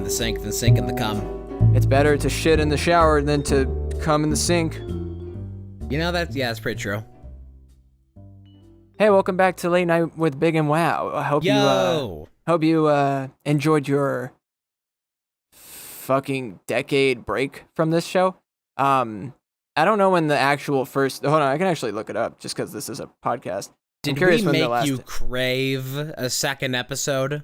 the sink than sink in the cum. It's better to shit in the shower than to come in the sink. You know, that's pretty true. Hey, welcome back to Late Night with Big and Wow. I hope you enjoyed your fucking decade break from this show. I don't know when the actual first... Hold on, I can actually look it up just because this is a podcast. Did we make you crave a second episode?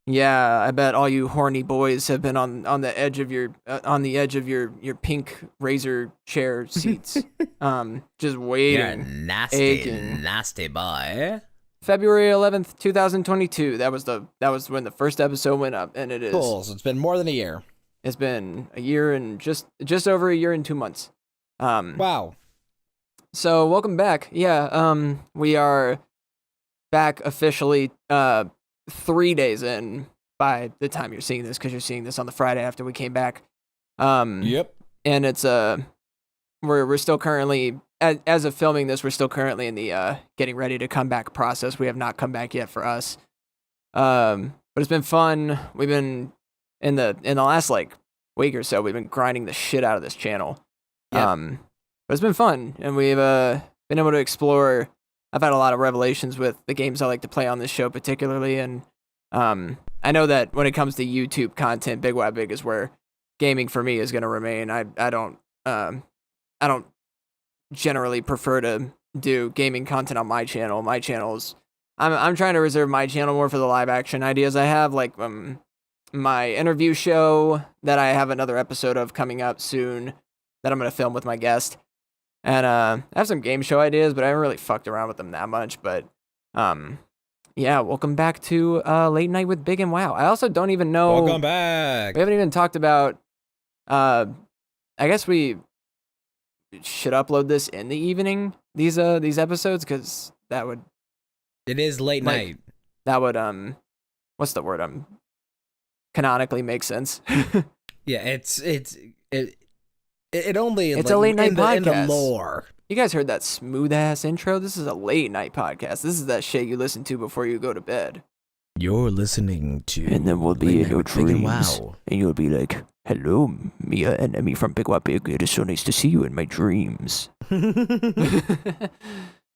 Yeah, I bet all you horny boys have been on the edge of your pink razor chair seats, just waiting. You're a nasty boy. February 11th, 2022. That was when the first episode went up, and it is cool. So it's been more than a year. It's been a year and just over a year and 2 months. Wow. So welcome back. Yeah. We are back officially. 3 days in by the time you're seeing this, because you're seeing this on the Friday after we came back. Yep. And it's we're still currently, as of filming this, we're still currently in the getting ready to come back process. We have not come back yet for us. But it's been fun. We've been in the last like week or so, we've been grinding the shit out of this channel. Yep. But it's been fun, and we've been able to explore. I've had a lot of revelations with the games I like to play on this show particularly, and I know that when it comes to YouTube content, BIGWOWBIG is where gaming for me is going to remain. I don't generally prefer to do gaming content on my channel. My channel's I'm trying to reserve my channel more for the live action ideas I have, like my interview show that I have another episode of coming up soon that I'm going to film with my guest. And I have some game show ideas, but I haven't really fucked around with them that much. But yeah, welcome back to Late Night with Big and Wow. I also don't even know. Welcome back. We haven't even talked about. I guess we should upload this in the evening. These episodes, because that would. It is late night. That would what's the word? Canonically makes sense. Yeah, It only it's a late night podcast. In the lore. You guys heard that smooth ass intro? This is a late night podcast. This is that shit you listen to before you go to bed. You're listening to, and then we'll be in your dreams, wow. And you'll be like, "Hello, Mia and Emmy from BIGWOWBIG. It is so nice to see you in my dreams."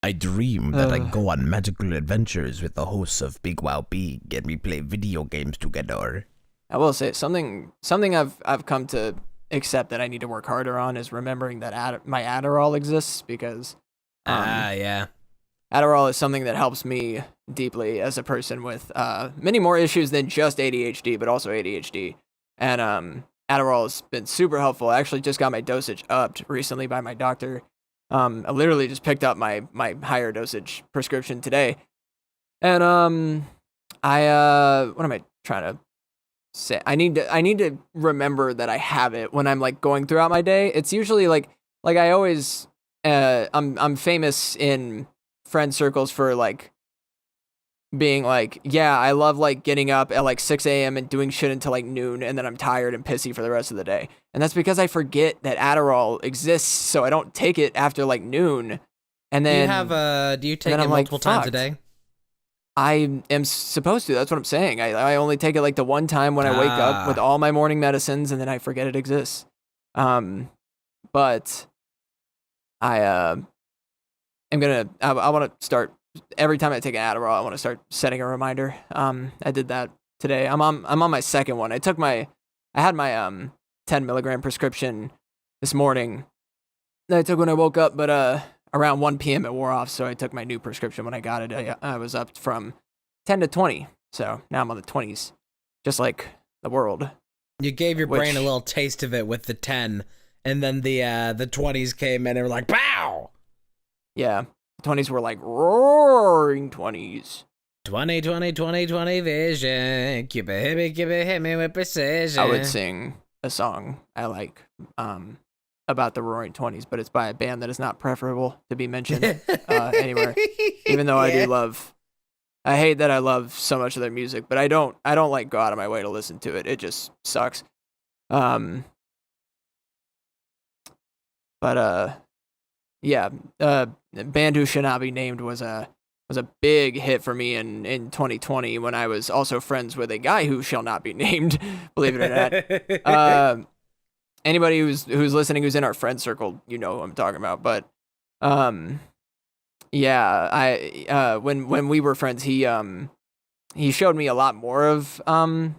I dream that I go on magical adventures with the hosts of BIGWOWBIG, and we play video games together. I will say something I've come to accept that I need to work harder on is remembering that my Adderall exists, because yeah, Adderall is something that helps me deeply as a person with many more issues than just ADHD, but also ADHD. And Adderall has been super helpful. I actually just got my dosage upped recently by my doctor. I literally just picked up my higher dosage prescription today. And what am I trying to say? I need to remember that I have it when I'm like going throughout my day. It's usually like I always I'm famous in friend circles for like being like, yeah, I love like getting up at like 6 a.m. and doing shit until like noon, and then I'm tired and pissy for the rest of the day. And that's because I forget that Adderall exists, so I don't take it after like noon. And then do you take it multiple times a day? I am supposed to. That's what I'm saying. I only take it like the one time when I wake up with all my morning medicines, and then I forget it exists. But I want to start every time I take an Adderall. I want to start setting a reminder. I did that today. I'm on my second one. I had my 10 milligram prescription this morning that I took when I woke up, but around 1 p.m. it wore off, so I took my new prescription when I got it. I was up from 10 to 20, so now I'm on the 20s, just like the world. You gave your brain a little taste of it with the 10, and then the 20s came and they were like, pow! Yeah, the 20s were like roaring 20s. 20, 20, 20, 20 vision, keep it hit me with precision. I would sing a song I like, about the Roaring 20s, but it's by a band that is not preferable to be mentioned anywhere. Even though I hate that I love so much of their music, but I don't like go out of my way to listen to it. It just sucks. Yeah, band who should not be named was was a big hit for me in 2020 when I was also friends with a guy who shall not be named, believe it or not. Anybody who's listening who's in our friend circle, you know who I'm talking about. But yeah, I when we were friends, he showed me a lot more of them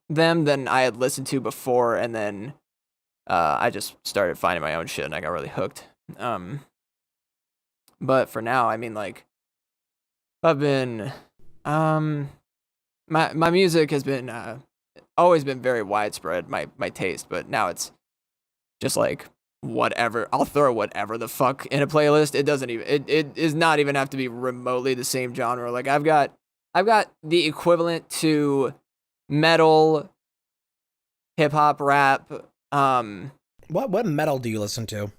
than I had listened to before, and then I just started finding my own shit and I got really hooked. But for now, I mean, like, I've been my music has been always been very widespread, my taste, but now it's just like whatever. I'll throw whatever the fuck in a playlist. It doesn't even it is not even have to be remotely the same genre. Like I've got the equivalent to metal, hip hop, rap. What metal do you listen to?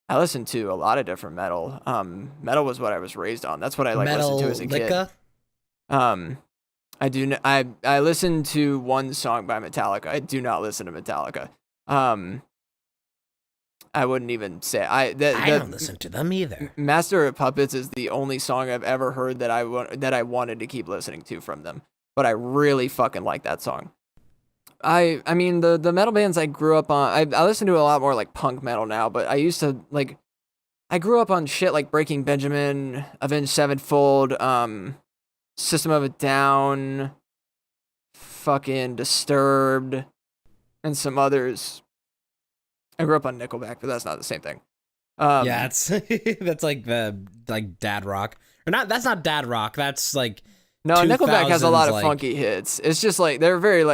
I listen to a lot of different metal. Metal was what I was raised on. That's what I listened to as a kid. I listen to one song by Metallica. I do not listen to Metallica. I wouldn't even say I don't listen to them either. Master of Puppets is the only song I've ever heard that I wanted to keep listening to from them. But I really fucking like that song. I mean the metal bands I grew up on. I listen to a lot more like punk metal now, but I used to like. I grew up on shit like Breaking Benjamin, Avenged Sevenfold, System of a Down, fucking Disturbed, and some others. I grew up on Nickelback, but that's not the same thing. Yeah, it's that's like the dad rock, or not. That's not dad rock. That's like no. Nickelback has a lot of funky hits. It's just like they're very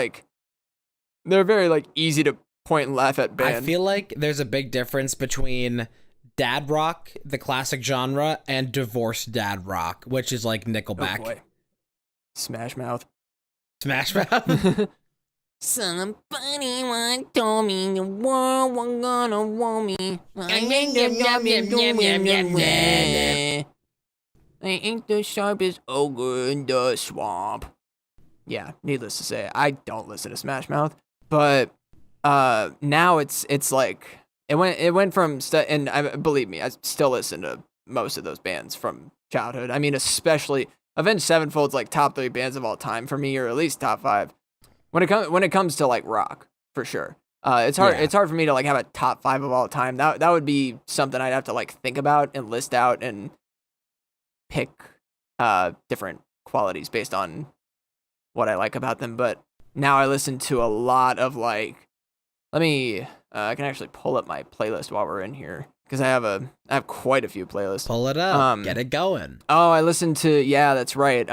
easy to point and laugh at band. I feel like there's a big difference between dad rock, the classic genre, and divorced dad rock, which is like Nickelback. Oh boy. Smash Mouth. Smash Mouth. Somebody once told me the world was gonna want me. I ain't the sharpest ogre in the swamp. Yeah, needless to say, I don't listen to Smash Mouth, but now it's like it went from and believe me, I still listen to most of those bands from childhood. I mean, especially Avenged Sevenfold's like top 3 bands of all time for me, or at least top 5. When it comes to like rock, for sure. It's hard. Yeah. It's hard for me to like have a top 5 of all time. That would be something I'd have to like think about and list out and pick different qualities based on what I like about them. But now I listen to a lot of like. Let me. I can actually pull up my playlist while we're in here because I have quite a few playlists. Pull it up. Get it going. Oh, I listened to. Yeah, that's right.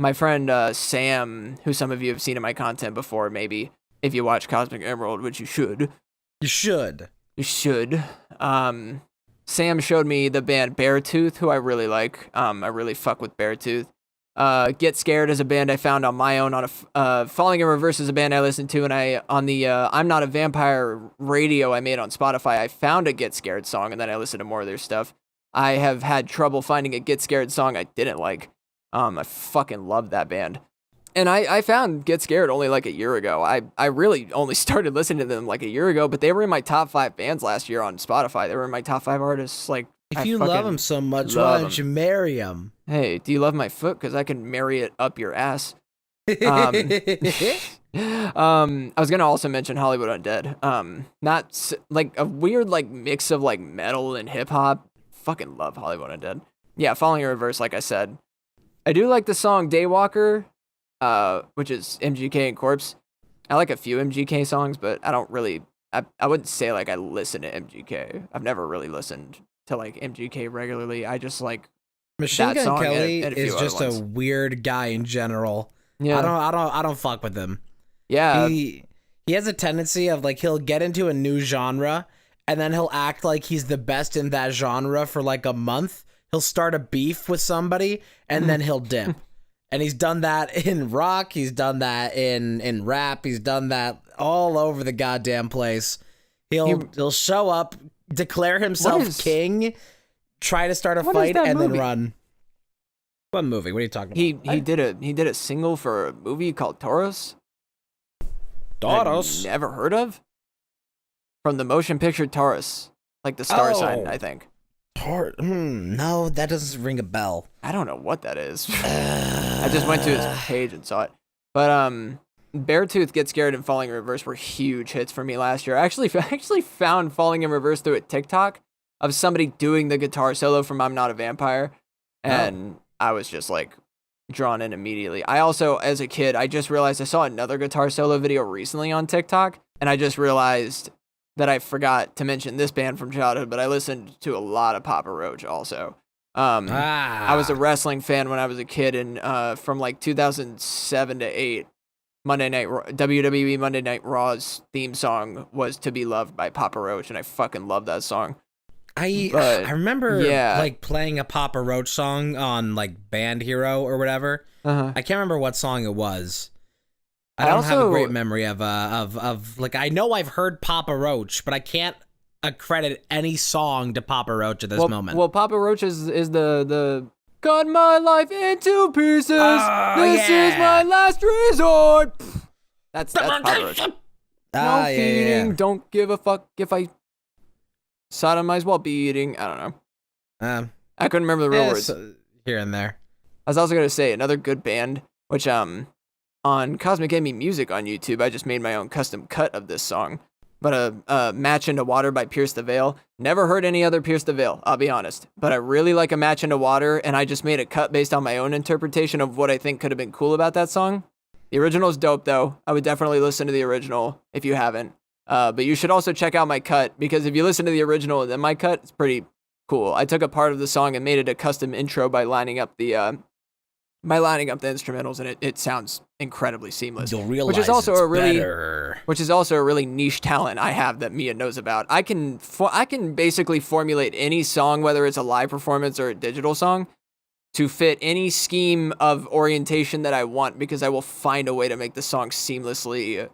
My friend Sam, who some of you have seen in my content before, maybe if you watch Cosmic Emerald, which you should. You should. Sam showed me the band Beartooth, who I really like. I really fuck with Beartooth. Get Scared is a band I found on my own. Falling in Reverse is a band I listened to, and on the I'm Not a Vampire radio I made on Spotify, I found a Get Scared song, and then I listened to more of their stuff. I have had trouble finding a Get Scared song I didn't like. I fucking love that band. And I found Get Scared only like a year ago. I really only started listening to them like a year ago, but they were in my top 5 bands last year on Spotify. They were in my top 5 artists. Like, if you love them so much, why don't you marry them? Hey, do you love my foot? Because I can marry it up your ass. I was gonna also mention Hollywood Undead. Not like a weird like mix of like metal and hip hop. Fucking love Hollywood Undead. Yeah, Falling in Reverse, like I said. I do like the song Daywalker, which is MGK and Corpse. I like a few MGK songs, but I don't really. I wouldn't say like I listen to MGK. I've never really listened to like MGK regularly. I just like Machine that Gun Kelly and is just a weird guy in general. Yeah, I don't fuck with him. Yeah, he has a tendency of like he'll get into a new genre and then he'll act like he's the best in that genre for like a month. He'll start a beef with somebody and then he'll dip. And he's done that in rock. He's done that in rap. He's done that all over the goddamn place. He'll show up, declare himself king, try to start a fight, and then run. What movie? What are you talking about? He did a single for a movie called Taurus. Taurus? Never heard of? From the motion picture Taurus, like the star sign, I think. No, that doesn't ring a bell. I don't know what that is. I just went to his page and saw it. But Beartooth, Get Scared, and Falling in Reverse were huge hits for me last year. I actually found Falling in Reverse through a TikTok of somebody doing the guitar solo from I'm Not a Vampire, and I was just like drawn in immediately. I also, as a kid, I just realized I saw another guitar solo video recently on TikTok, and I just realized that I forgot to mention this band from childhood, but I listened to a lot of Papa Roach also. I was a wrestling fan when I was a kid, and from like 2007 to 8, WWE Monday Night Raw's theme song was "To Be Loved" by Papa Roach, and I fucking love that song. I remember like playing a Papa Roach song on like Band Hero or whatever. I can't remember what song it was. I don't have a great memory of like, I know I've heard Papa Roach, but I can't accredit any song to Papa Roach at this moment. Well, Papa Roach is the cut my life into pieces. This is my last resort. That's Papa Roach. No feeding. Don't give a fuck if I sodomize while beating. I don't know. I couldn't remember the real words. Here and there. I was also gonna say another good band, which on Cosmic Emmy Music on YouTube, I just made my own custom cut of this song. But Match Into Water by Pierce the Veil. Never heard any other Pierce the Veil, I'll be honest. But I really like A Match Into Water, and I just made a cut based on my own interpretation of what I think could have been cool about that song. The original is dope, though. I would definitely listen to the original if you haven't. But you should also check out my cut, because if you listen to the original and then my cut, it's pretty cool. I took a part of the song and made it a custom intro by lining up the instrumentals, and it sounds incredibly seamless. You'll realize which is also better. Which is also a really niche talent I have that Mia knows about. I can basically formulate any song, whether it's a live performance or a digital song, to fit any scheme of orientation that I want, because I will find a way to make the song seamlessly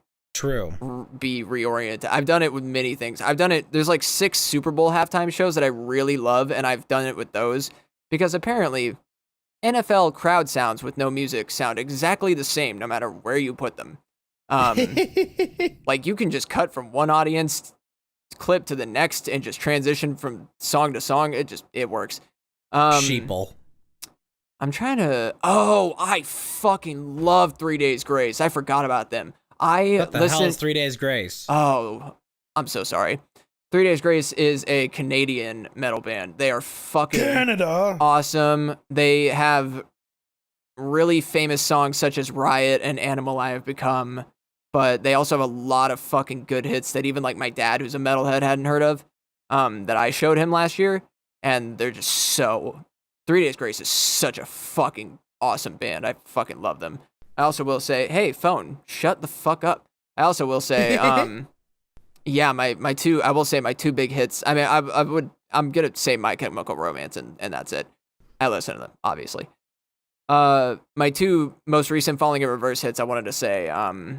be reoriented. I've done it with many things. There's like 6 Super Bowl halftime shows that I really love, and I've done it with those, because apparently NFL crowd sounds with no music sound exactly the same no matter where you put them. Like, you can just cut from one audience clip to the next and just transition from song to song. It works. Sheeple. I'm trying to... Oh, I fucking love 3 Days Grace. I forgot about them. What the hell is 3 Days Grace? Oh, I'm so sorry. 3 Days Grace is a Canadian metal band. They are fucking Canada. Awesome. They have really famous songs such as Riot and Animal I Have Become, but they also have a lot of fucking good hits that even like my dad, who's a metalhead, hadn't heard of, that I showed him last year, and they're just so... 3 Days Grace is such a fucking awesome band. I fucking love them. I also will say, hey, phone, shut the fuck up. I also will say, yeah, my two big hits. I mean, I'm gonna say My Chemical Romance, and that's it. I listen to them, obviously. My 2 most recent Falling in Reverse hits, I wanted to say, I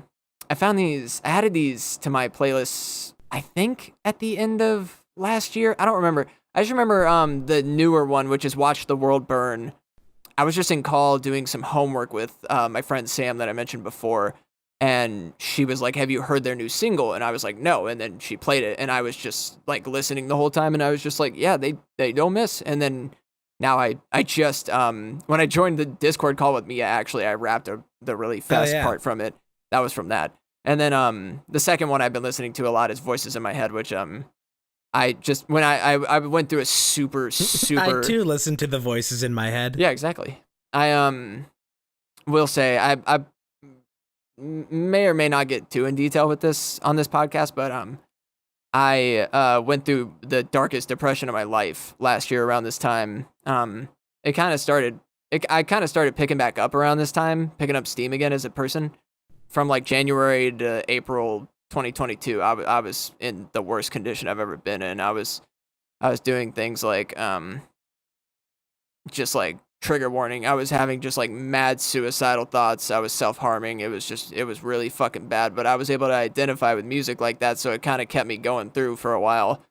added these to my playlist, I think at the end of last year. I don't remember. I just remember the newer one, which is Watch the World Burn. I was just in call doing some homework with my friend Sam that I mentioned before, and she was like, have you heard their new single? And I was like, no. And then she played it, and I was just like listening the whole time, and I was just like, yeah, they don't miss. And then now I just when I joined the Discord call with Mia, actually I rapped the really fast part from it. That was from that. And then the second one I've been listening to a lot is Voices in My Head, which I just, when I went through a super I too listen to the voices in my head. Yeah, exactly. I will say I may or may not get too in detail with this on this podcast, but I went through the darkest depression of my life last year around this time. I kind of started picking back up around this time, picking up steam again as a person from like January to April 2022. I was in the worst condition I've ever been in. I was doing things like just like trigger warning. I was having just like mad suicidal thoughts. I was self-harming. It was really fucking bad, but I was able to identify with music like that, so it kind of kept me going through for a while.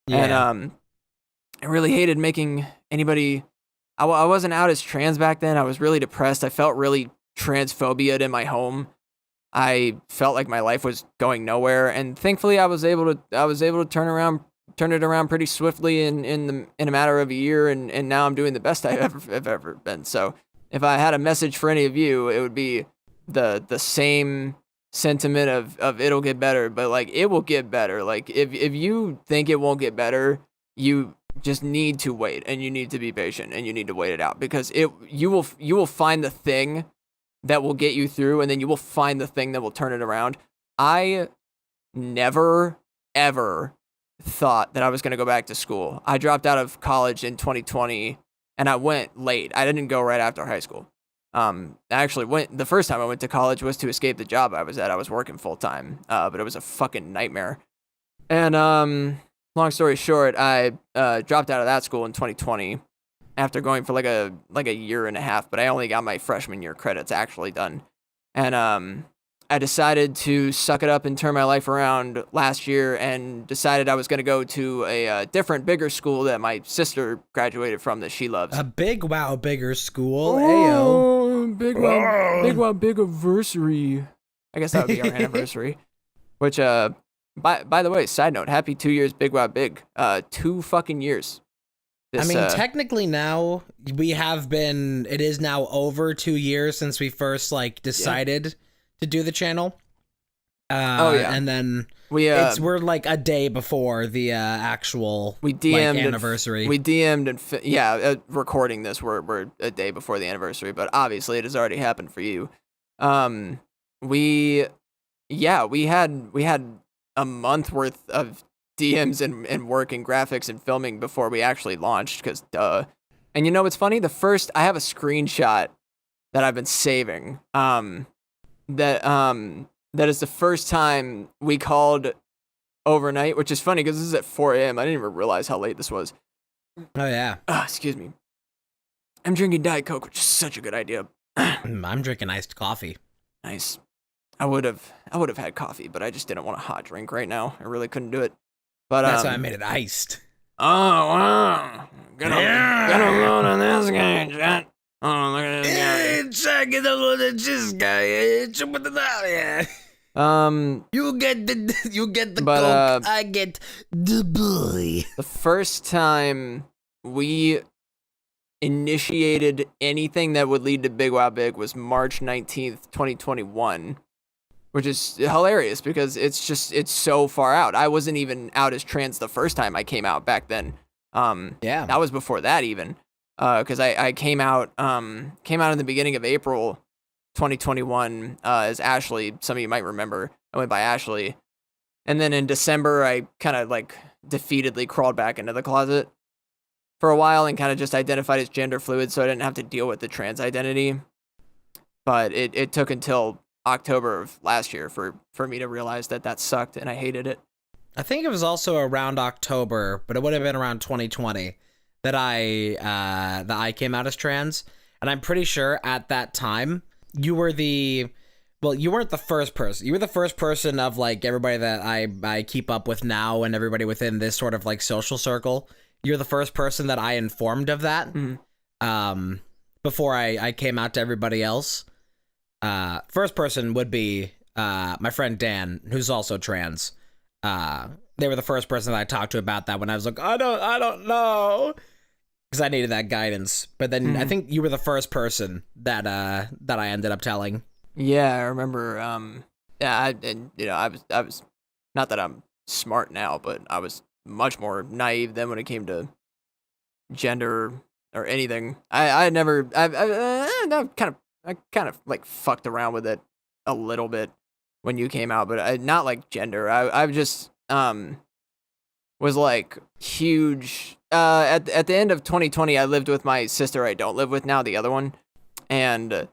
Yeah. And I really hated making anybody... I wasn't out as trans back then. I was really depressed. I felt really transphobia'd in my home. I felt like my life was going nowhere, and thankfully I was able to turn around turned it around pretty swiftly in a matter of a year, and now I'm doing the best have ever been. So if I had a message for any of you, it would be the same sentiment of it'll get better, but like it will get better. Like if you think it won't get better, you just need to wait, and you need to be patient, and you need to wait it out, because you will find the thing that will get you through, and then you will find the thing that will turn it around. I never ever thought that I was going to go back to school. I dropped out of college in 2020, and I went late. I didn't go right after high school. I actually went, the first time I went to college was to escape the job I was at. I was working full time, but it was a fucking nightmare. And long story short, I dropped out of that school in 2020 after going for like a year and a half, but I only got my freshman year credits actually done. And I decided to suck it up and turn my life around last year, and decided I was going to go to a different, bigger school that my sister graduated from that she loves. A big wow bigger school. Oh, big wow big anniversary. I guess that would be our anniversary. Which, by the way, side note, happy 2 years, Big Wow Big. 2 fucking years. I mean, technically now it is now over 2 years since we first decided to do the channel. And then we're like a day before the actual anniversary. We DM'd and recording this, we're a day before the anniversary, but obviously it has already happened for you. We had a month worth of DMs and work and graphics and filming before we actually launched, because duh. And you know what's funny? I have a screenshot that I've been saving. That is the first time we called overnight, which is funny because this is at 4 a.m. I didn't even realize how late this was. Oh yeah. Excuse me. I'm drinking Diet Coke, which is such a good idea. I'm drinking iced coffee. Nice. I would have had coffee, but I just didn't want a hot drink right now. I really couldn't do it. But that's why I made it iced. Oh wow! Get a load on this guy, chat. Oh, look at this guy. Check it out, this guy. Yeah. You get the Coke. I get the boy. The first time we initiated anything that would lead to Big Wow Big was March 19th, 2021. Which is hilarious because it's so far out. I wasn't even out as trans the first time I came out back then. That was before that even. Because I came out in the beginning of April 2021 as Ashley. Some of you might remember. I went by Ashley. And then in December, I kind of defeatedly crawled back into the closet for a while and kind of just identified as gender fluid, so I didn't have to deal with the trans identity. But it took until October of last year for me to realize that sucked and I hated it. I think it was also around October, but it would have been around 2020 that I came out as trans, and I'm pretty sure at that time you weren't the first person. You were the first person of everybody that I keep up with now, and everybody within this sort of social circle. You're the first person that I informed of that. Mm-hmm. Before I came out to everybody else. First person would be my friend Dan, who's also trans. They were the first person that I talked to about that when I was like, I don't know, because I needed that guidance. But then I think you were the first person that I ended up telling. Yeah, I remember. I was not that I'm smart now, but I was much more naive then when it came to gender or anything. I kind of fucked around with it a little bit when you came out, but not gender. I just was huge. At the end of 2020, I lived with my sister I don't live with now, the other one, and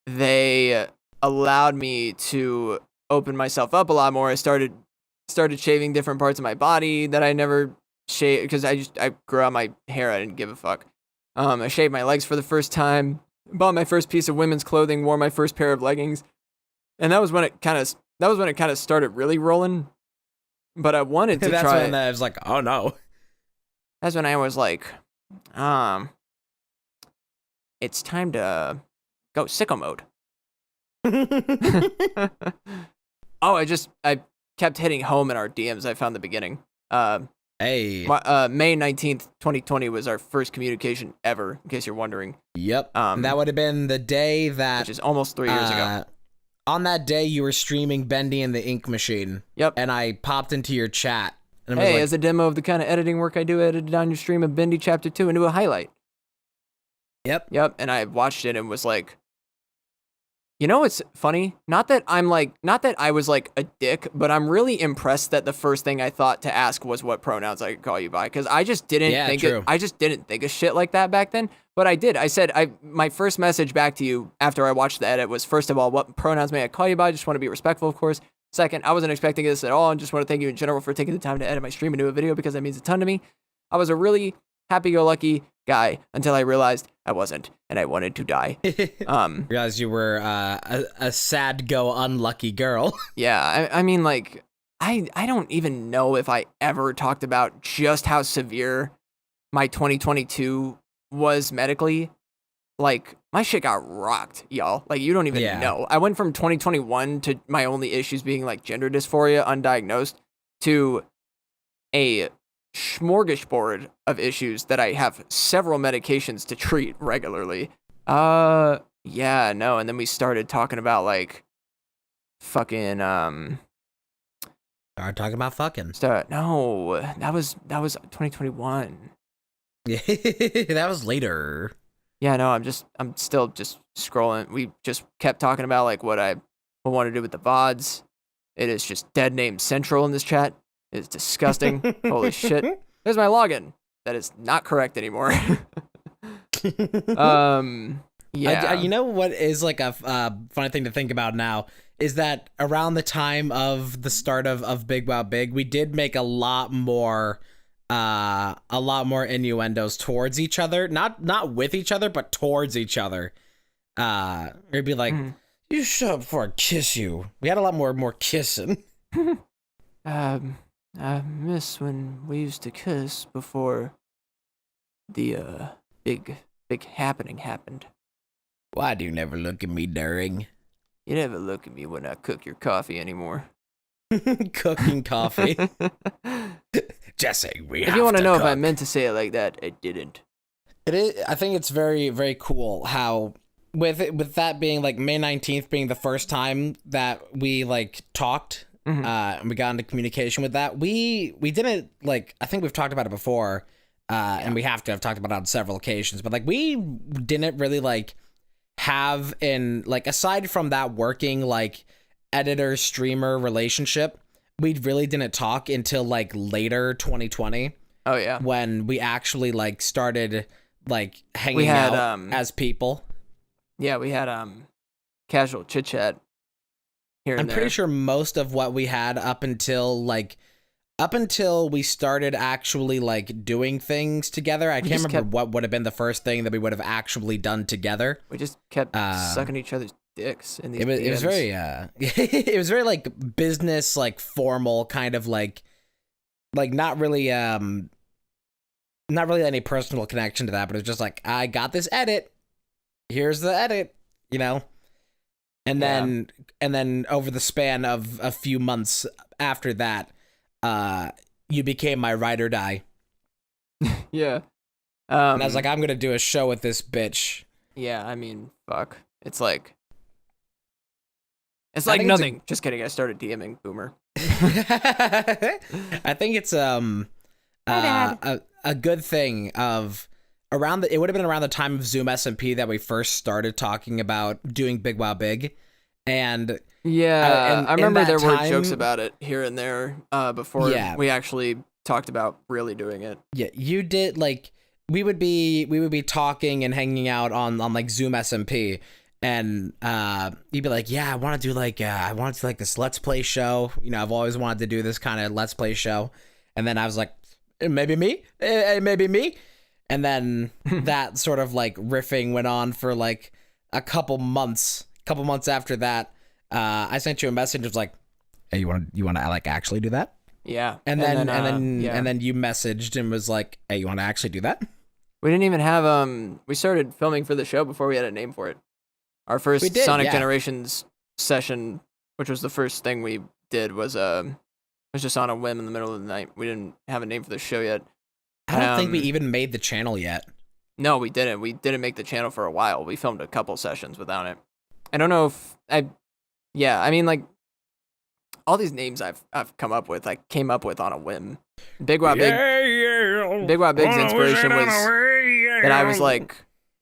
they allowed me to open myself up a lot more. I started shaving different parts of my body that I never shaved because I grew out my hair. I didn't give a fuck. I shaved my legs for the first time. Bought my first piece of women's clothing, wore my first pair of leggings, and that was when it kind of started really rolling. But I wanted to That's try. When I was like, oh no. That's when I was like, it's time to go sicko mode. I kept hitting home in our DMs. I found the beginning. Hey. May 19th, 2020 was our first communication ever, in case you're wondering. Yep. That would have been the day that... Which is almost 3 years ago. On that day, you were streaming Bendy and the Ink Machine. Yep. And I popped into your chat. And Hey, as a demo of the kind of editing work I do, I edited on your stream of Bendy Chapter 2 into a highlight. Yep. Yep, and I watched it and was like, you know what's funny? Not that I was like a dick, but I'm really impressed that the first thing I thought to ask was what pronouns I could call you by, because I just didn't think of shit like that back then. But I did. I said my first message back to you after I watched the edit was, first of all, what pronouns may I call you by? I just want to be respectful, of course. Second, I wasn't expecting this at all, and just want to thank you in general for taking the time to edit my stream into a video, because that means a ton to me. I was a really happy-go-lucky guy until I realized I wasn't, and I wanted to die. Realized you were a sad go unlucky girl. Yeah, I mean, like, I don't even know if I ever talked about just how severe my 2022 was medically. Like, my shit got rocked, y'all. Like, you don't even know. I went from 2021 to my only issues being, like, gender dysphoria, undiagnosed, to a smorgasbord of issues that I have several medications to treat regularly. Yeah, no, and then we started talking about, like, fucking, Started talking about fucking. No, that was 2021. Yeah, that was later. Yeah, no, I'm still just scrolling. We just kept talking about, like, what I want to do with the VODs. It is just dead name central in this chat. It's disgusting. Holy shit. There's my login. That is not correct anymore. Yeah. You know what is like a funny thing to think about now is that around the time of the start of Big Wow Big, we did make a lot more innuendos towards each other, not with each other, but towards each other. It'd be like, you shut up before I kiss you. We had a lot more kissing. I miss when we used to kiss before the big happening happened. Why do you never look at me during? You never look at me when I cook your coffee anymore. Cooking coffee. Jesse, if you want to know if I meant to say it like that, I didn't. It is. I think it's very, very cool how with that being like May 19th being the first time that we like talked. And we got into communication with that. We didn't, like, I think we've talked about it before, and we have to have talked about it on several occasions, but, like, we didn't really, like, have aside from that working, like, editor-streamer relationship, we really didn't talk until, like, later 2020. Oh, yeah. When we actually, like, started, like, hanging out as people. Yeah, we had casual chit-chat. I'm pretty sure most of what we had up until we started actually like doing things together. I can't remember what would have been the first thing that we would have actually done together. We just kept sucking each other's dicks in these it was very it was very like business, like formal kind of like not really any personal connection to that, but it was just like, I got this edit. Here's the edit, you know? And then over the span of a few months after that, you became my ride or die. Yeah. And I was like, I'm going to do a show with this bitch. Yeah, I mean, fuck. It's like nothing. Just kidding. I started DMing Boomer. I think it's a good thing of it would have been around the time of Zoom SMP that we first started talking about doing Big Wow Big. And yeah, I remember there were jokes about it here and there before we actually talked about really doing it. Yeah, you did, like, we would be talking and hanging out on like Zoom SMP, and you'd be like, yeah, I want to do like this Let's Play show. You know, I've always wanted to do this kind of Let's Play show. And then I was like, maybe me. And then that sort of like riffing went on for like a couple months after that. I sent you a message. It was like, hey, you want to like actually do that? Yeah. And then you messaged and was like, hey, you want to actually do that? We didn't even have we started filming for the show before we had a name for it. Our first Sonic Generations session, which was the first thing we did, was was just on a whim in the middle of the night. We didn't have a name for the show yet. I don't think we even made the channel yet. No, we didn't. We didn't make the channel for a while. We filmed a couple sessions without it. I don't know if I mean, like, all these names I've come up with, I came up with on a whim. Big Wow Big. Big Wow Big's inspiration was that I was like,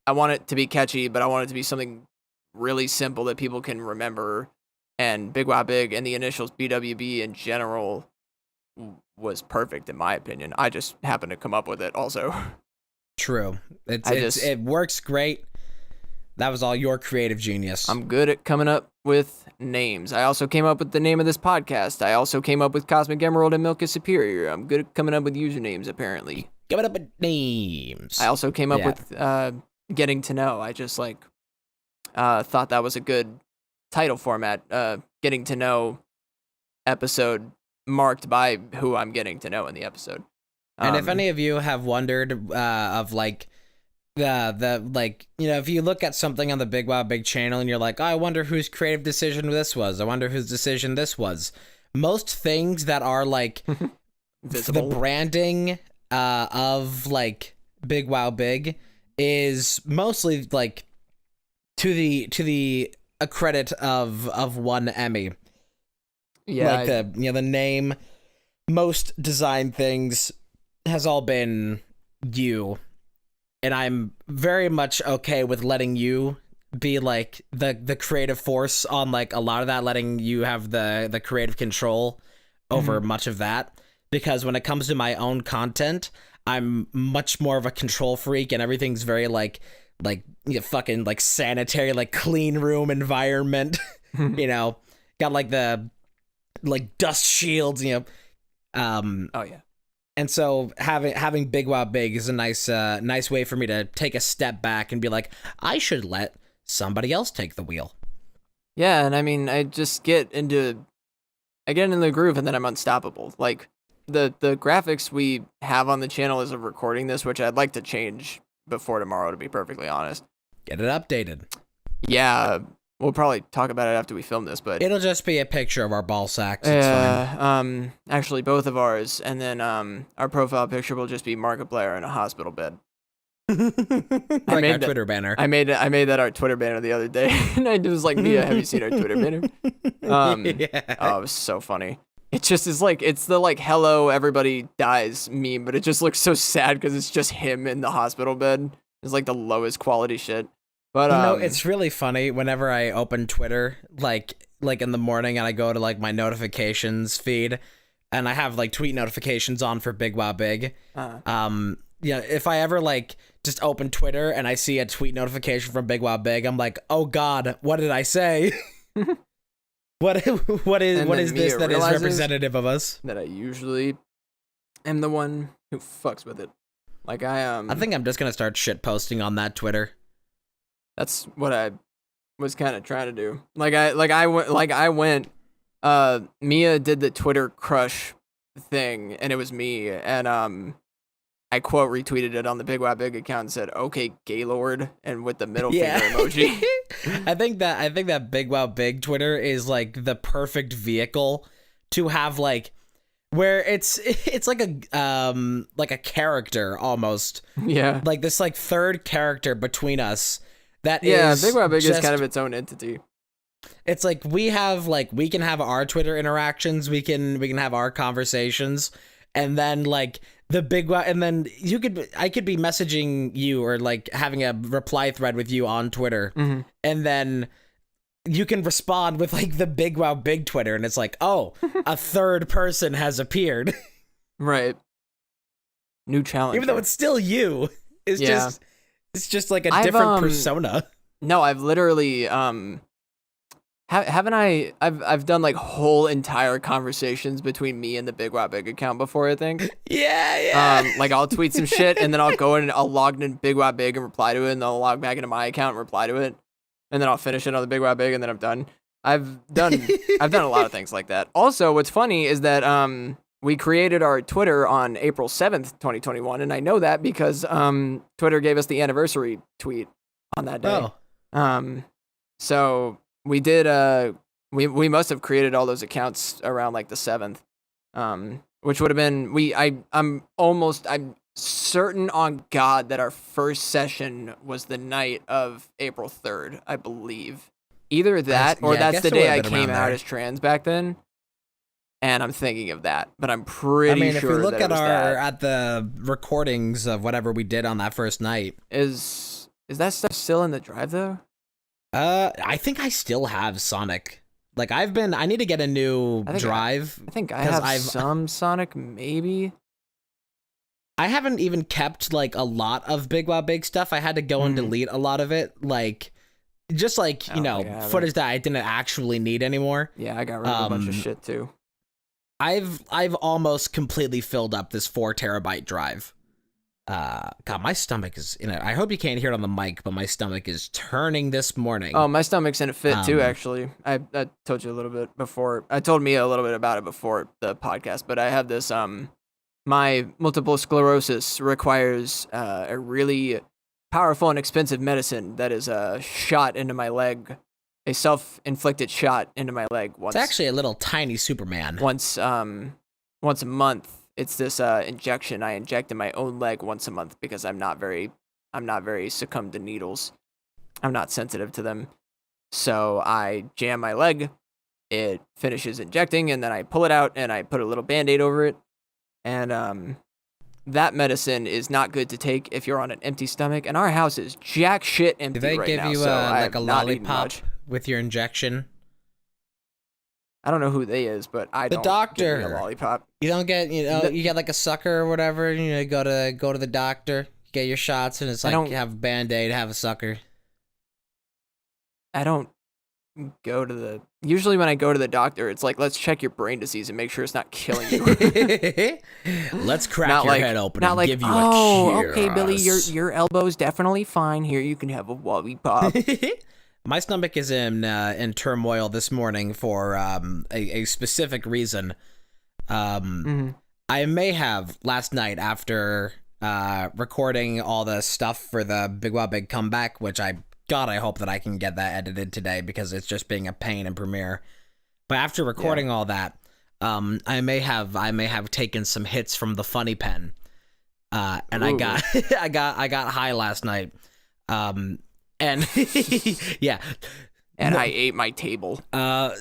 I want it to be catchy, but I want it to be something really simple that people can remember. And Big Wow Big and the initials BWB in general was perfect in my opinion. I just happened to come up with it also. True. It works great. That was all your creative genius. I'm good at coming up with names. I also came up with the name of this podcast. I also came up with Cosmic Emerald and Milk is Superior. I'm good at coming up with usernames, apparently. Coming up with names. I also came up with Getting to Know. I just thought that was a good title format. Getting to Know episode marked by who I'm getting to know in the episode. And if any of you have wondered of like the like, you know, if you look at something on the Big Wow Big channel and you're like, oh, I wonder whose creative decision this was. I wonder whose decision this was. Most things that are like the branding of like Big Wow Big is mostly like to the a credit of one Emmy. Yeah, like the name, most design things has all been you, and I'm very much okay with letting you be like the creative force on like a lot of that, letting you have the creative control over much of that, because when it comes to my own content, I'm much more of a control freak, and everything's very like fucking like sanitary, like clean room environment. You know, got like the like dust shields, you know. oh yeah. And so having Big Wow Big is a nice way for me to take a step back and be like, I should let somebody else take the wheel. Yeah, and I mean, I get into the groove, and then I'm unstoppable. Like the graphics we have on the channel as of recording this, which I'd like to change before tomorrow, to be perfectly honest. Get it updated. Yeah, we'll probably talk about it after we film this, but it'll just be a picture of our ball sacks. It's fine. Actually both of ours, and then our profile picture will just be Markiplier in a hospital bed. Like our Twitter banner. I made that our Twitter banner the other day, and I was like, Mia, have you seen our Twitter banner? Yeah. Oh, it was so funny. It just is like, it's the like hello everybody dies meme, but it just looks so sad because it's just him in the hospital bed. It's like the lowest quality shit. But you know, it's really funny whenever I open Twitter, like in the morning, and I go to like my notifications feed, and I have like tweet notifications on for Big Wow Big. Yeah, if I ever like just open Twitter and I see a tweet notification from Big Wow Big, I'm like, oh God, what did I say? What is this that is representative of us? That I usually am the one who fucks with it. Like I think I'm just gonna start shit posting on that Twitter. That's what I was kind of trying to do. I went. Mia did the Twitter crush thing, and it was me, and I quote retweeted it on the Big Wow Big account and said, "Okay, Gaylord," and with the middle finger emoji. I think that Big Wow Big Twitter is like the perfect vehicle to have like where it's like a character almost. Yeah. Like this like third character between us that is Big Wow Big is kind of its own entity. It's like we can have our Twitter interactions, we can have our conversations, and then like the Big Wow, and then I could be messaging you or like having a reply thread with you on Twitter, and then you can respond with like the Big Wow Big Twitter, and it's like, oh, a third person has appeared. Right. New challenge. Even though it's still you. It's just like a different persona. No, I've literally haven't I? I've done like whole entire conversations between me and the Big Wow Big account before, I think. Yeah. Like I'll tweet some shit and then I'll go in and I'll log in Big Wow Big and reply to it, and then I'll log back into my account and reply to it, and then I'll finish it on the Big Wow Big, and then I'm done. I've done a lot of things like that. Also, what's funny is that we created our Twitter on April 7th, 2021, and I know that because Twitter gave us the anniversary tweet on that day. Oh. So we did we must have created all those accounts around like the 7th. which would have been I'm certain on God that our first session was the night of April 3rd, I believe. Either that or that's the day I came out as trans back then. And I'm thinking of that, but I'm pretty sure. If we look at at the recordings of whatever we did on that first night, is that stuff still in the drive though? I think I still have Sonic. Like I need to get a new drive. I think I have some Sonic, maybe. I haven't even kept like a lot of Big Wow Big stuff. I had to go and delete a lot of it, like just like footage that I didn't actually need anymore. Yeah, I got rid of a bunch of shit too. I've almost completely filled up this 4 terabyte drive. God, my stomach is I hope you can't hear it on the mic, but my stomach is turning this morning. Oh, my stomach's in a fit too, actually. I told you a little bit before. I told Mia a little bit about it before the podcast, but I have this my multiple sclerosis requires a really powerful and expensive medicine that is shot into my leg. A self-inflicted shot into my leg once. It's actually a little tiny Superman. Once a month. It's this injection I inject in my own leg once a month because I'm not very succumbed to needles. I'm not sensitive to them. So I jam my leg, it finishes injecting, and then I pull it out and I put a little Band-Aid over it. And that medicine is not good to take if you're on an empty stomach, and our house is jack shit empty right now. Do they give you like a lollipop with your injection? I don't know who they is, but I don't. The doctor. Give me a lollipop. You don't get, you get like a sucker or whatever. Go to the doctor, get your shots, and it's like you have a Band-Aid, have a sucker. I don't go to the. Usually when I go to the doctor, it's like, let's check your brain disease and make sure it's not killing you. Let's crack your head open and give you a cure. Oh, okay, Billy, your elbow's definitely fine. Here, you can have a lollipop. My stomach is in turmoil this morning for a specific reason. I may have last night after recording all the stuff for the Big Wow Big comeback, which I hope that I can get that edited today because it's just being a pain in Premiere. But after recording all that, I may have taken some hits from the funny pen, and I got high last night. And yeah, and I ate my table. I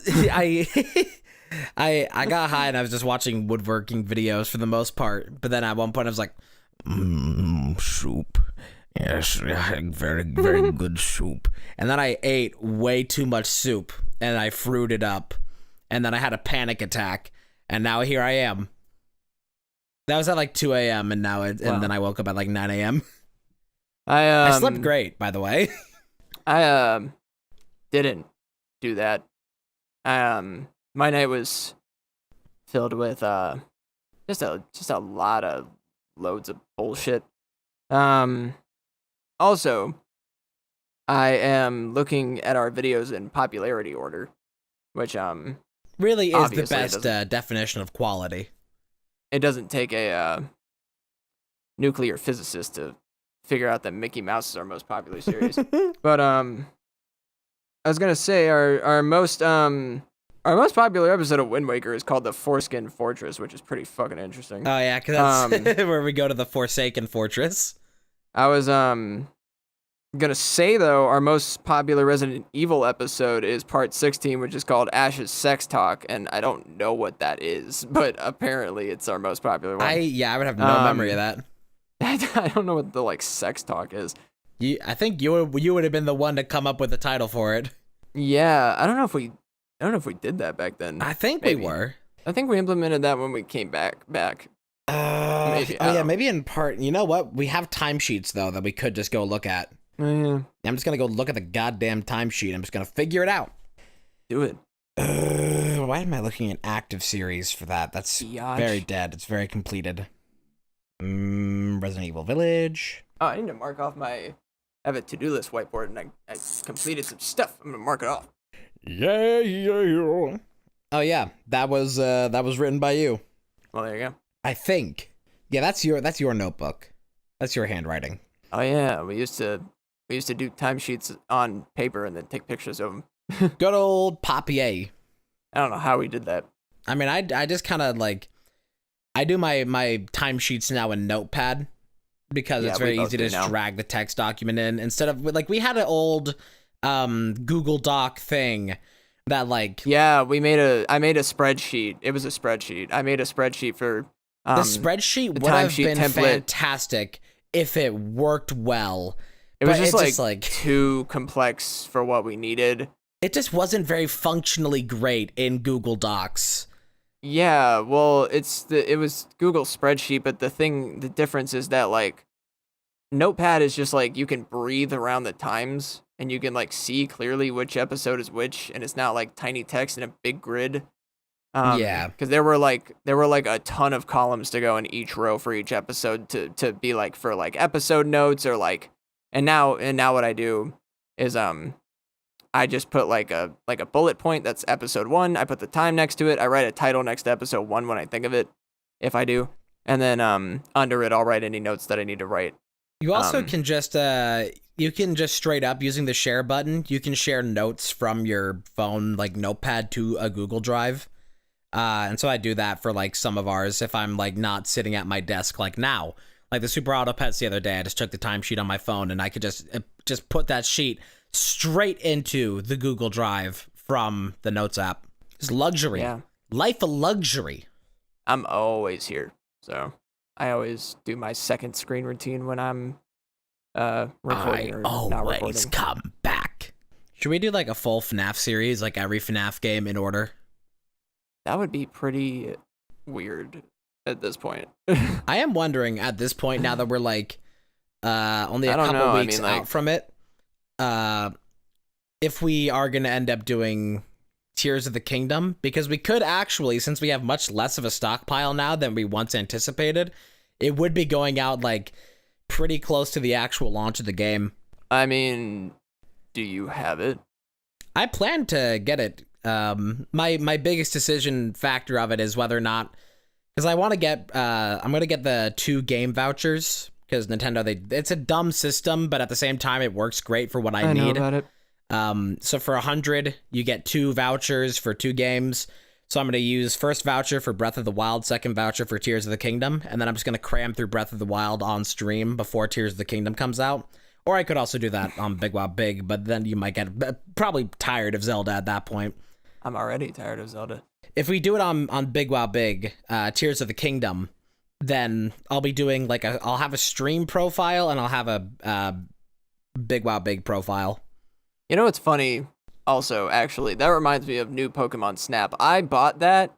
got high and I was just watching woodworking videos for the most part. But then at one point I was like, soup. Yes, very, very good soup. And then I ate way too much soup and I fruited it up. And then I had a panic attack. And now here I am. That was at like 2 a.m. and and then I woke up at like 9 a.m. I slept great, by the way. I didn't do that. My night was filled with just a lot of loads of bullshit. Also, I am looking at our videos in popularity order, which really is the best definition of quality. It doesn't take a nuclear physicist to figure out that Mickey Mouse is our most popular series. But I was gonna say our most popular episode of Wind Waker is called the Foreskin Fortress, which is pretty fucking interesting. Oh yeah, because that's where we go to the Forsaken Fortress. I was gonna say though, our most popular Resident Evil episode is part 16, which is called Ash's Sex Talk, and I don't know what that is, but apparently it's our most popular one. I would have no memory of that. I don't know what the sex talk is. I think you would have been the one to come up with the title for it. Yeah, I don't know if we did that back then. I think we were. I think we implemented that when we came back. Maybe. Oh yeah, maybe in part. You know what? We have timesheets though that we could just go look at. Yeah. I'm just gonna go look at the goddamn timesheet. I'm just gonna figure it out. Do it. Why am I looking at active series for that? That's very dead. It's very completed. Resident Evil Village. Oh, I need to mark off I have a to-do list whiteboard, and I completed some stuff. I'm gonna mark it off. Yeah. Oh yeah, that was written by you. Well, there you go. I think. Yeah, that's your notebook. That's your handwriting. Oh yeah, we used to do timesheets on paper and then take pictures of them. Good old Papier. I don't know how we did that. I mean, I just kind of I do my timesheets now in Notepad because it's very easy to just drag the text document in instead of like we had an old Google Doc thing that like I made a spreadsheet. It was a spreadsheet. I made a spreadsheet for the spreadsheet would have been fantastic if it worked well. It was just like too complex for what we needed. It just wasn't very functionally great in Google Docs. Yeah, well, it was Google spreadsheet, but the difference is that like Notepad is just like you can breathe around the times and you can like see clearly which episode is which, and it's not like tiny text in a big grid. Because there were like a ton of columns to go in each row for each episode to be like for like episode notes or like, and now what I do is I just put like a bullet point that's episode 1. I put the time next to it. I write a title next to episode 1 when I think of it, if I do, and then under it I'll write any notes that I need to write. You also can just straight up using the share button. You can share notes from your phone like Notepad to a Google Drive. And so I do that for like some of ours if I'm like not sitting at my desk like now. Like the Super Auto Pets the other day, I just took the timesheet on my phone and I could just put that sheet straight into the Google Drive from the Notes app. It's luxury. Yeah. Life a luxury. I'm always here. So I always do my second screen routine when I'm recording or not recording. Always come back. Should we do like a full FNAF series, like every FNAF game in order? That would be pretty weird at this point. I am wondering at this point, now that we're like only a couple weeks out from it, if we are going to end up doing Tears of the Kingdom, because we could actually, since we have much less of a stockpile now than we once anticipated, it would be going out like pretty close to the actual launch of the game. I mean, do you have it? I plan to get it. My biggest decision factor of it is whether or not, because I want to get I'm gonna get the 2 game vouchers, because Nintendo, it's a dumb system, but at the same time it works great for what I need. Know about it. So for 100 you get 2 vouchers for 2 games. So I'm gonna use first voucher for Breath of the Wild, second voucher for Tears of the Kingdom, and then I'm just gonna cram through Breath of the Wild on stream before Tears of the Kingdom comes out. Or I could also do that on Big Wow Big, but then you might get probably tired of Zelda at that point. I'm already tired of Zelda. If we do it on Big Wow Big, Tears of the Kingdom, then I'll be doing like I'll have a stream profile and I'll have a Big Wow Big profile. You know what's funny? Also, actually, that reminds me of new Pokemon Snap. I bought that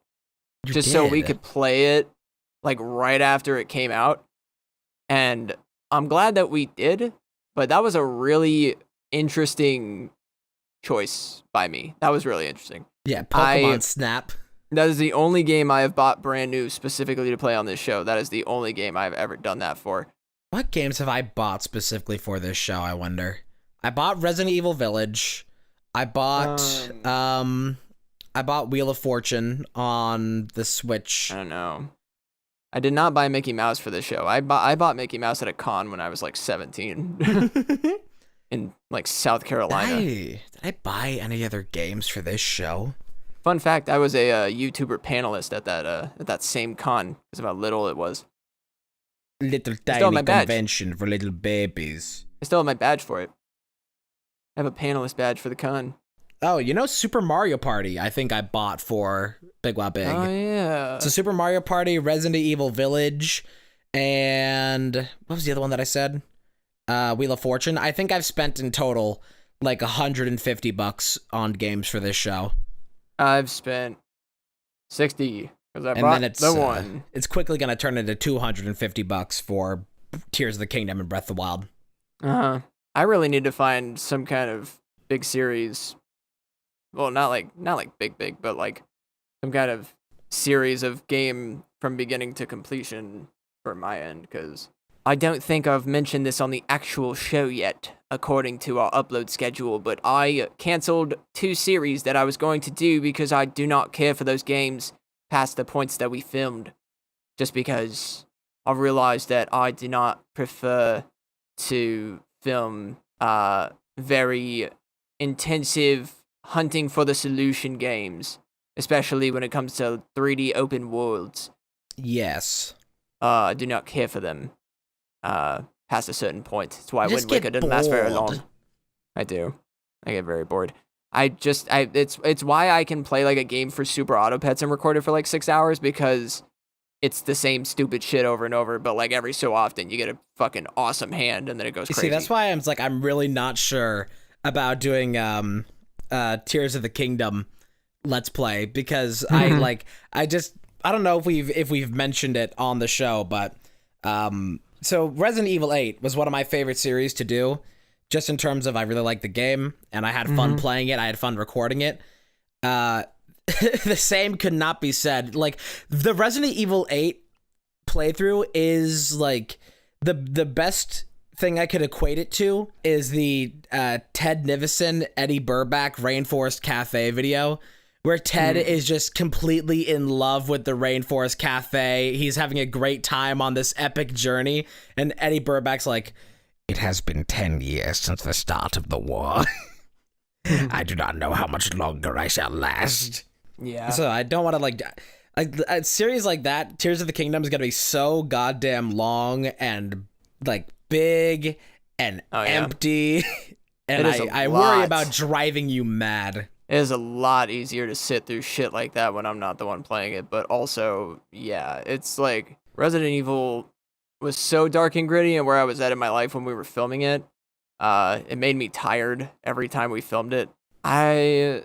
so we could play it like right after it came out, and I'm glad that we did. But that was a really interesting choice by me. That was really interesting. Yeah, Pokemon Snap. That is the only game I have bought brand new specifically to play on this show. That is the only game I've ever done that for. What games have I bought specifically for this show, I wonder? I bought Resident Evil Village. I bought Wheel of Fortune on the Switch. I don't know. I did not buy Mickey Mouse for this show. I bought Mickey Mouse at a con when I was like 17. In like South Carolina. Did I buy any other games for this show? Fun fact, I was a YouTuber panelist at that same con because of how little it was. Little tiny convention for little babies. I still have my badge for it. I have a panelist badge for the con. Oh, you know Super Mario Party, I think I bought for Big Wow Big. Oh, yeah. So Super Mario Party, Resident Evil Village, and what was the other one that I said? Wheel of Fortune. I think I've spent in total like $150 on games for this show. I've spent 60 because I bought the one. It's quickly going to turn into $250 for Tears of the Kingdom and Breath of the Wild. Uh-huh. I really need to find some kind of big series. Well, not like big, but like some kind of series of game from beginning to completion for my end, because I don't think I've mentioned this on the actual show yet, according to our upload schedule, but I canceled 2 series that I was going to do because I do not care for those games past the points that we filmed, just because I realized that I do not prefer to film very intensive hunting for the solution games, especially when it comes to 3D open worlds. Yes. I do not care for them past a certain point. That's why Just Wind Waker get didn't last very bored. long. I do. I get very bored. It's why I can play like a game for Super Auto Pets and record it for like 6 hours, because it's the same stupid shit over and over, but like every so often you get a fucking awesome hand and then it goes crazy. See, that's why I'm really not sure about doing Tears of the Kingdom Let's Play, because I don't know if we've mentioned it on the show, but so Resident Evil 8 was one of my favorite series to do, just in terms of I really liked the game and I had fun playing it, I had fun recording it. The same could not be said. Like, the Resident Evil 8 playthrough is like the best thing I could equate it to is the Ted Nivison, Eddie Burback Rainforest Cafe video, where Ted is just completely in love with the Rainforest Cafe. He's having a great time on this epic journey, and Eddie Burback's like, It has been 10 years since the start of the war. I do not know how much longer I shall last. Yeah. so I don't want to like a series like that. Tears of the Kingdom is gonna be so goddamn long and like big and empty, and I worry about driving you mad. It is a lot easier to sit through shit like that when I'm not the one playing it, but also, yeah, it's like Resident Evil was so dark and gritty, and where I was at in my life when we were filming it, it made me tired every time we filmed it. I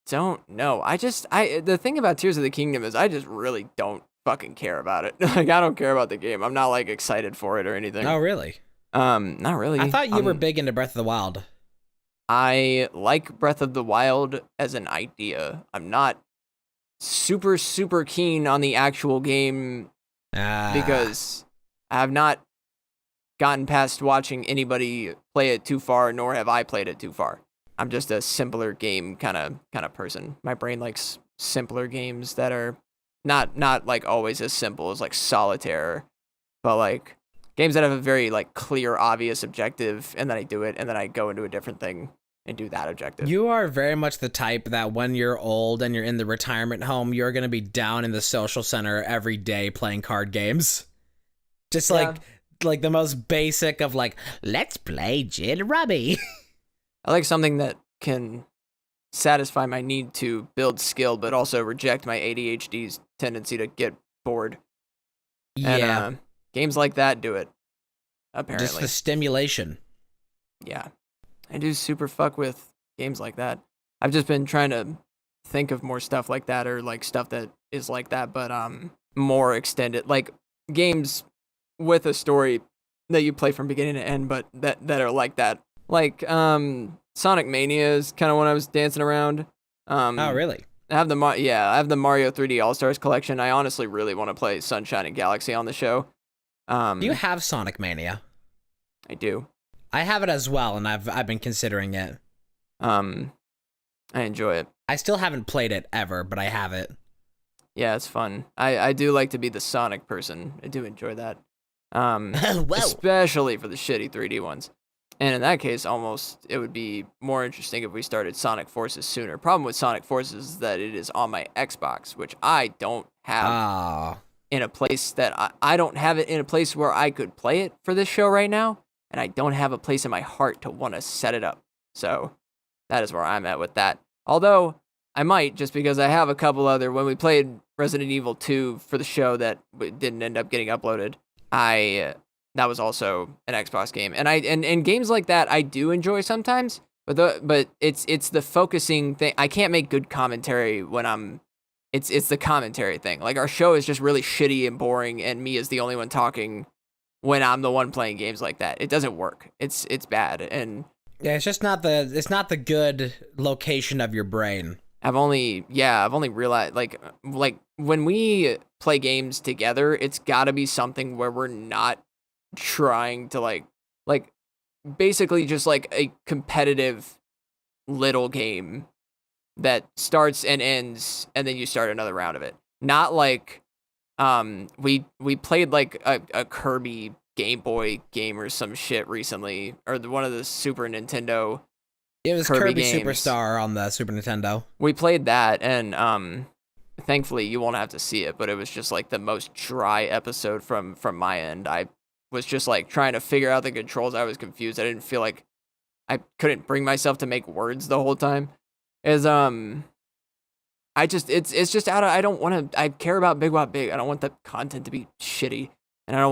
don't know. The thing about Tears of the Kingdom is I just really don't fucking care about it. Like, I don't care about the game. I'm not like excited for it or anything. Oh, really? Not really. I thought you were big into Breath of the Wild. I like Breath of the Wild as an idea. I'm not super, super keen on the actual game because I have not gotten past watching anybody play it too far, nor have I played it too far. I'm just a simpler game kind of person. My brain likes simpler games that are not like always as simple as like Solitaire, but like games that have a very like clear, obvious objective, and then I do it, and then I go into a different thing and do that objective. You are very much the type that when you're old and you're in the retirement home, you're going to be down in the social center every day playing card games. Just like the most basic of like, let's play Gin Rummy. I like something that can satisfy my need to build skill, but also reject my ADHD's tendency to get bored. Yeah. And, games like that do it, apparently. Just the stimulation. Yeah. I do super fuck with games like that. I've just been trying to think of more stuff like that, or like stuff that is like that, but more extended. Like games with a story that you play from beginning to end, but that are like that. Like Sonic Mania is kind of when I was dancing around. Oh, really? I have the Mario 3D All-Stars collection. I honestly really want to play Sunshine and Galaxy on the show. You have Sonic Mania. I do. I have it as well, and I've been considering it. I enjoy it. I still haven't played it ever, but I have it. Yeah, it's fun. I do like to be the Sonic person. I do enjoy that. Especially for the shitty 3D ones. And in that case, almost it would be more interesting if we started Sonic Forces sooner. Problem with Sonic Forces is that it is on my Xbox, which I don't have in a place that I don't have it in a place where I could play it for this show right now, and I don't have a place in my heart to want to set it up. So that is where I'm at with that. Although I might, just because I have a couple other, when we played Resident Evil 2 for the show that didn't end up getting uploaded, that was also an Xbox game, and games like that I do enjoy sometimes, but it's the focusing thing. I can't make good commentary when it's the commentary thing. Like, our show is just really shitty and boring, and me is the only one talking when I'm the one playing games like that. It doesn't work. It's bad, and yeah, it's not the good location of your brain. I've only realized like when we play games together, it's got to be something where we're not trying to like basically just like a competitive little game that starts and ends and then you start another round of it. Not like we played like a Kirby Game Boy game or some shit recently, or one of the Super Nintendo. It was Kirby Superstar on the Super Nintendo. We played that, and thankfully you won't have to see it, but it was just like the most dry episode from my end. I was just like trying to figure out the controls. I was confused. I didn't feel like I couldn't bring myself to make words the whole time. It's just I don't want to. I care about Big Wop Big. I don't want the content to be shitty, and I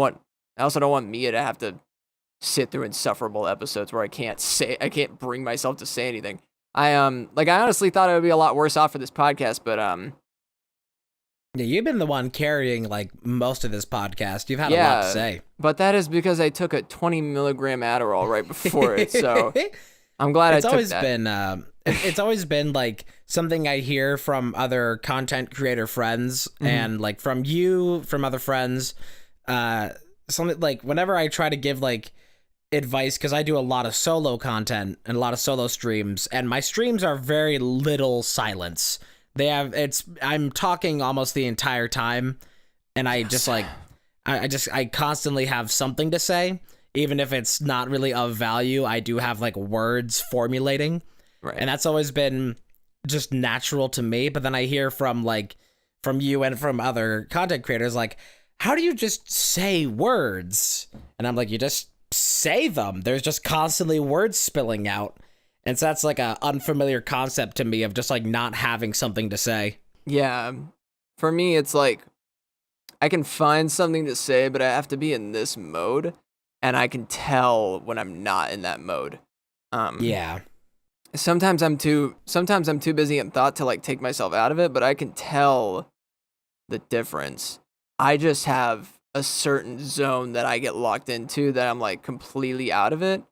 also don't want Mia to have to sit through insufferable episodes where I can't bring myself to say anything. I honestly thought it would be a lot worse off for this podcast, but Yeah, you've been the one carrying like most of this podcast. You've had a lot to say. But that is because I took a 20 milligram Adderall right before it, so I'm glad I took that. It's always been like something I hear from other content creator friends and like from you, from other friends. Something like whenever I try to give like advice, because I do a lot of solo content and a lot of solo streams, and my streams are very little silence. I'm talking almost the entire time, and I just like I constantly have something to say, even if it's not really of value. I do have like words formulating, Right. and that's always been just natural to me. But then I hear from you and from other content creators like, how do you just say words? And I'm like, you just say them. There's just constantly words spilling out. And so that's like a unfamiliar concept to me of just like not having something to say. Yeah. For me, it's like I can find something to say, but I have to be in this mode, and I can tell when I'm not in that mode. Yeah. Sometimes I'm too busy in thought to like take myself out of it, but I can tell the difference. I just have a certain zone that I get locked into that I'm like completely out of it,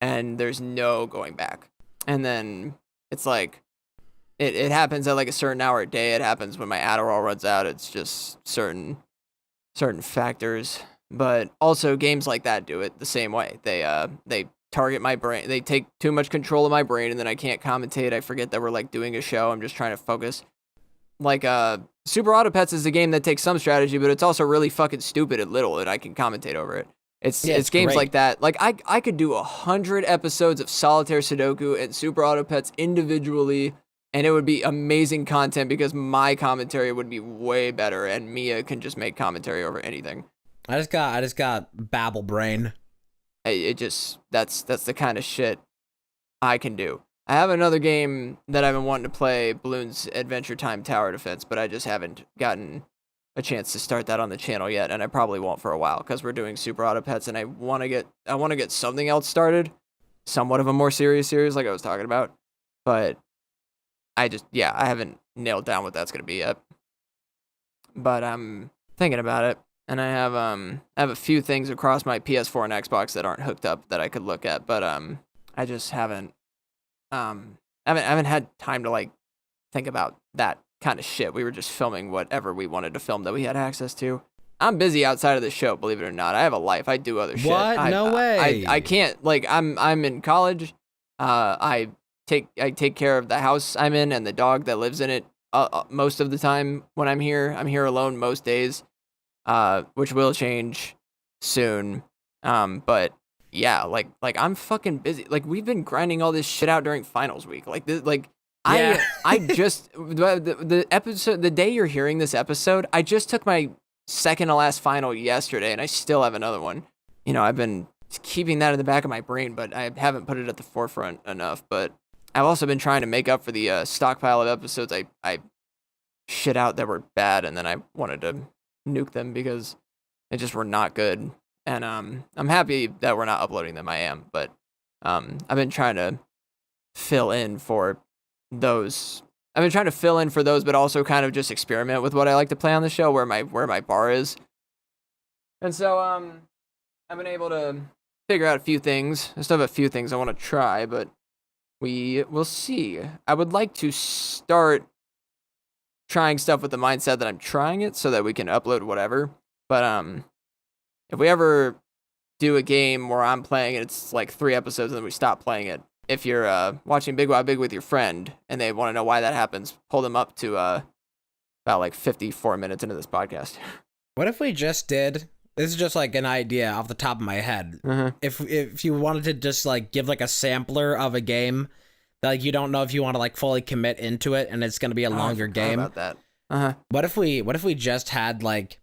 and there's no going back. And then it's like it happens at like a certain hour a day. It happens when my Adderall runs out. It's just certain factors. But also games like that do it the same way. They target my brain. They take too much control of my brain, and then I can't commentate. I forget that we're like doing a show. I'm just trying to focus. Like Super Auto Pets is a game that takes some strategy, but it's also really fucking stupid and little, and I can commentate over it. It's games great. like that. Like I could do 100 episodes of Solitaire Sudoku and Super Auto Pets individually, and it would be amazing content because my commentary would be way better, and Mia can just make commentary over anything. I just got babble brain. That's the kind of shit I can do. I have another game that I've been wanting to play, Bloons Adventure Time Tower Defense, but I just haven't gotten a chance to start that on the channel yet, and I probably won't for a while because we're doing Super Auto Pets, and I want to get something else started, somewhat of a more serious series like I was talking about, but I haven't nailed down what that's gonna be yet. But I'm thinking about it, and I have a few things across my PS4 and Xbox that aren't hooked up that I could look at, but I just haven't had time to like think about that kind of shit. We were just filming whatever we wanted to film that we had access to. I'm busy outside of the show, believe it or not. I have a life. I do other shit. What? No way. I can't, like, I'm in college. I take care of the house I'm in and the dog that lives in it most of the time when I'm here. I'm here alone most days, which will change soon. But yeah, like I'm fucking busy. Like we've been grinding all this shit out during finals week. Like this, like Yeah. I just the episode, the day you're hearing this episode, I just took my second to last final yesterday, and I still have another one. You know, I've been keeping that in the back of my brain, but I haven't put it at the forefront enough. But I've also been trying to make up for the stockpile of episodes I shit out that were bad, and then I wanted to nuke them because they just were not good. And I'm happy that we're not uploading them. I am, but I've been trying to fill in for those. I've been trying to fill in for those, but also kind of just experiment with what I like to play on the show, where my bar is. And so I've been able to figure out a few things. I still have a few things I want to try, but we will see. I would like to start trying stuff with the mindset that I'm trying it so that we can upload whatever. But if we ever do a game where I'm playing and it's like 3 episodes and then we stop playing it, if you're watching Big Wow Big with your friend and they want to know why that happens, pull them up to about like 54 minutes into this podcast. What if we just did? This is just like an idea off the top of my head. Mm-hmm. If you wanted to just like give like a sampler of a game that like you don't know if you want to like fully commit into it, and it's gonna be a longer game. About that. Uh-huh. What if we just had like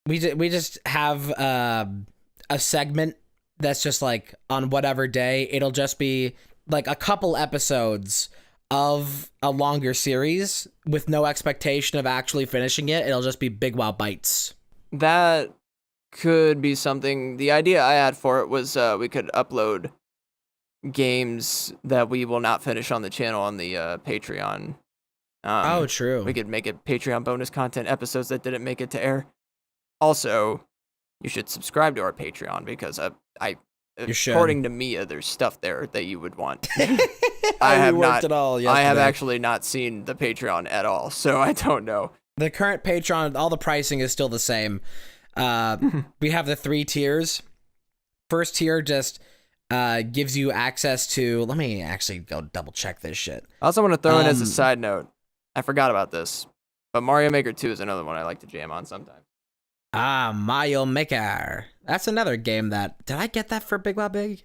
we just have a segment that's just like on whatever day, it'll just be like a couple episodes of a longer series with no expectation of actually finishing it. It'll just be Big Wow Bites. That could be something. The idea I had for it was we could upload games that we will not finish on the channel on the Patreon. Oh, true. We could make it Patreon bonus content episodes that didn't make it to air. Also, you should subscribe to our Patreon because You should. according to Mia, there's stuff there that you would want. I have worked not. it all I have yesterday. actually not seen the Patreon at all, so I don't know. The current Patreon, all the pricing is still the same. We have the 3 tiers. First tier just gives you access to. Let me actually go double check this shit. I also want to throw in as a side note. I forgot about this, but Mario Maker 2 is another one I like to jam on sometimes. Mario Maker. That's another game that. Did I get that for Big Wow Big?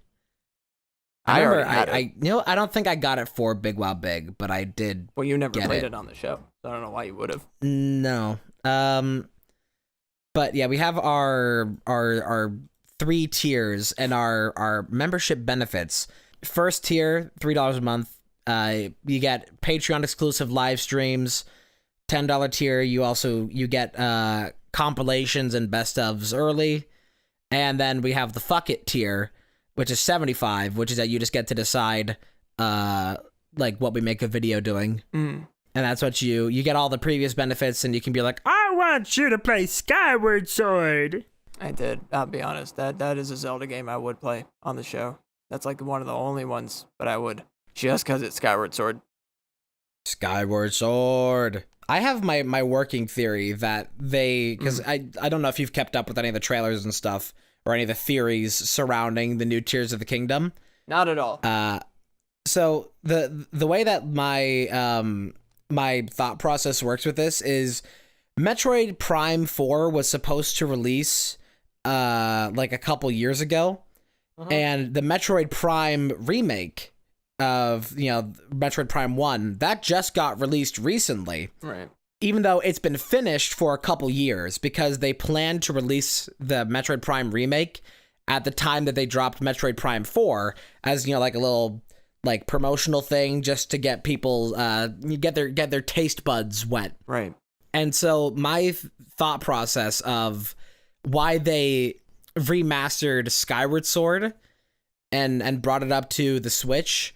I remember already had it. I you know, I don't think I got it for Big Wow Big, but I did. Well, you never Get played it. it on the show, so I don't know why you would have. No. But yeah, we have our 3 tiers and our membership benefits. First tier, $3 a month. You get Patreon exclusive live streams. $10 tier, you get compilations and best ofs early. And then we have the fuck it tier, which is $75, which is that you just get to decide like what we make a video doing. Mm. And that's what you get all the previous benefits, and you can be like, I want you to play Skyward Sword. I did. I'll be honest. That is a Zelda game I would play on the show. That's like one of the only ones, but I would. Just because it's Skyward Sword. Skyward Sword. I have my working theory that because I don't know if you've kept up with any of the trailers and stuff, or any of the theories surrounding the new Tears of the Kingdom. Not at all. So the way that my thought process works with this is Metroid Prime 4 was supposed to release like a couple years ago, and the Metroid Prime remake of Metroid Prime 1 that just got released recently. Right. Even though it's been finished for a couple years, because they planned to release the Metroid Prime remake at the time that they dropped Metroid Prime 4 as like a little like promotional thing just to get people get their taste buds wet. Right. And so my thought process of why they remastered Skyward Sword and brought it up to the Switch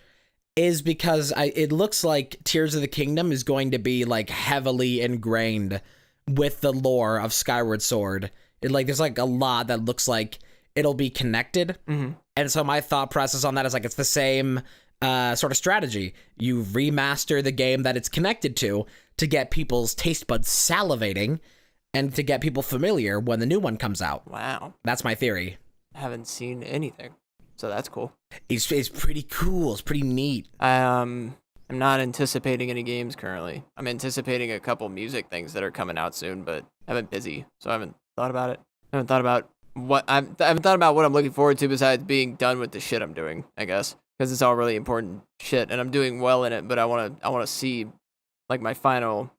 is because it looks like Tears of the Kingdom is going to be like heavily ingrained with the lore of Skyward Sword. There's like a lot that looks like it'll be connected. Mm-hmm. And so my thought process on that is like it's the same sort of strategy. You remaster the game that it's connected to get people's taste buds salivating and to get people familiar when the new one comes out. Wow. That's my theory. I haven't seen anything, so that's cool. It's pretty cool. It's pretty neat. I'm not anticipating any games currently. I'm anticipating a couple music things that are coming out soon, but I've been busy, so I haven't thought about it. I haven't thought about what I'm looking forward to besides being done with the shit I'm doing, I guess, because it's all really important shit, and I'm doing well in it. But I want to see like my final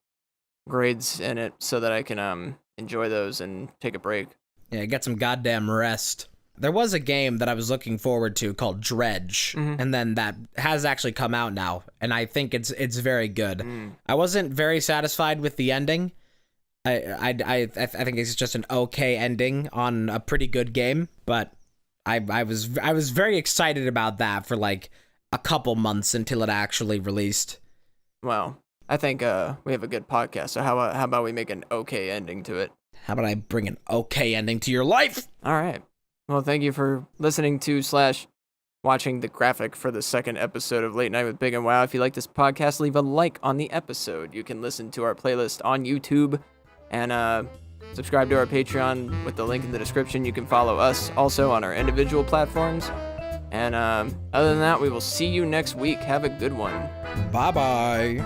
grades in it so that I can enjoy those and take a break. Yeah, get some goddamn rest. There was a game that I was looking forward to called Dredge, and then that has actually come out now, and I think it's very good. I wasn't very satisfied with the ending. I think it's just an okay ending on a pretty good game, but I was very excited about that for like a couple months until it actually released. Well, I think we have a good podcast, so how about we make an okay ending to it? How about I bring an okay ending to your life? All right. Well, thank you for listening to / watching the graphic for the second episode of Late Night with Big and Wow. If you like this podcast, leave a like on the episode. You can listen to our playlist on YouTube and subscribe to our Patreon with the link in the description. You can follow us also on our individual platforms. And other than that, we will see you next week. Have a good one. Bye-bye.